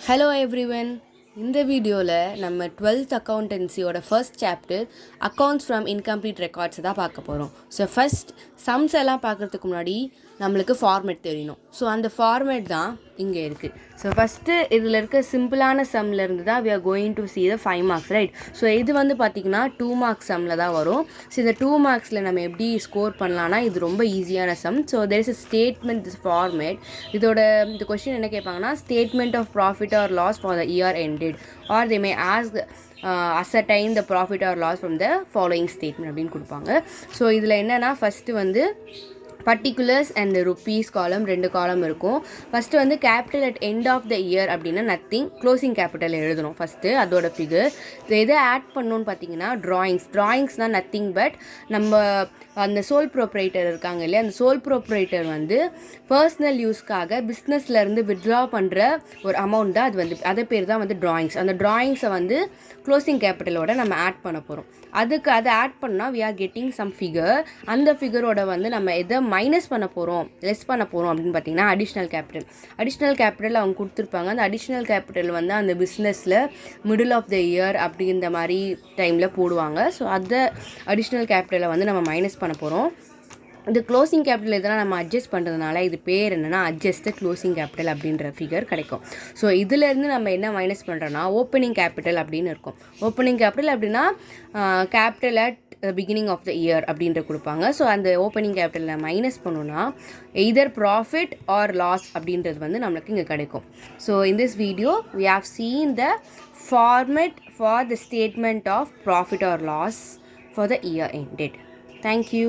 Hello everyone. இந்த வீடியோவில் நம்ம 12th அக்கௌண்டன்சியோட first chapter accounts from incomplete records தான் பார்க்க போகிறோம். ஸோ ஃபஸ்ட் சம்ஸ் எல்லாம் பார்க்குறதுக்கு முன்னாடி நம்மளுக்கு ஃபார்மேட் தெரியணும். ஸோ அந்த ஃபார்மேட் தான் இங்கே இருக்குது. ஸோ ஃபஸ்ட்டு இதில் இருக்க சிம்பிளான சம்மில் இருந்து தான் we are going to see the 5 marks, right? So இது வந்து பார்த்திங்கன்னா 2 marks சம்மில் தான் வரும். ஸோ இந்த 2 marksல நம்ம எப்படி ஸ்கோர் பண்ணலான்னா இது ரொம்ப ஈஸியான sum. So there is a statement, this format. இந்த கொஸ்டின் என்ன கேட்பாங்கன்னா, statement of profit or loss for the year ended, or they may ask ascertain the profit or loss from the following statement அப்படின்னு கொடுப்பாங்க. So இதில் என்னென்னா first வந்து particulars and rupees காலம் 2 காலம் இருக்கும். ஃபஸ்ட்டு வந்து capital at end of the year அப்படின்னா நத்திங், க்ளோசிங் கேபிட்டல் எழுதணும் ஃபஸ்ட்டு, அதோட ஃபிகர். எதை ஆட் பண்ணணும்னு பார்த்தீங்கன்னா ட்ராயிங்ஸ்னால் நத்திங் பட் நம்ம அந்த சோல் ப்ரோப்ரைட்டர் இருக்காங்க இல்லையா, அந்த சோல் ப்ரோப்ரைட்டர் வந்து பர்சனல் யூஸ்க்காக பிஸ்னஸ்லேருந்து வித்ட்ரா பண்ணுற ஒரு அமௌண்ட் தான் அது வந்து, அதை பேர் தான் வந்து ட்ராயிங்ஸ். அந்த ட்ராயிங்ஸை வந்து க்ளோசிங் கேபிட்டலோட நம்ம ஆட் பண்ண போகிறோம். அதுக்கு அதை ஆட் பண்ணால் we are getting some figure. அந்த ஃபிகரோட வந்து நம்ம எதை மைனஸ் பண்ண போகிறோம், லெஸ் பண்ண போகிறோம் அப்படின்னு பார்த்தீங்கன்னா அடிஷ்னல் கேபிட்டல் அவங்க கொடுத்துருப்பாங்க. அந்த அடிஷ்னல் கேபிட்டல் வந்து அந்த பிஸ்னஸில் மிடில் ஆஃப் த இயர் அப்படின்ற மாதிரி டைமில் போடுவாங்க. ஸோ அந்த அடிஷ்னல் கேபிட்டலை வந்து நம்ம மைனஸ் பண்ண போகிறோம். இந்த க்ளோசிங் கேபிட்டல் இதெல்லாம் நம்ம அட்ஜஸ்ட் பண்ணுறதுனால இது பேர் என்னென்னா அட்ஜஸ்ட் க்ளோசிங் கேபிட்டல் அப்படின்ற ஃபிகர் கிடைக்கும். ஸோ இதிலேருந்து நம்ம என்ன மைனஸ் பண்ணுறோன்னா ஓப்பனிங் கேபிட்டல் அப்படின்னு இருக்கும். ஓப்பனிங் கேபிட்டல் அப்படின்னா capital at beginning of the year அப்படின்ற கொடுப்பாங்க. ஸோ அந்த ஓப்பனிங் கேபிட்டலில் மைனஸ் பண்ணோன்னா எய்தர் ப்ராஃபிட் ஆர் லாஸ் அப்படின்றது வந்து நம்மளுக்கு இங்கே கிடைக்கும். So in this video we have seen the format for the statement of profit or loss for the year ended. Thank you.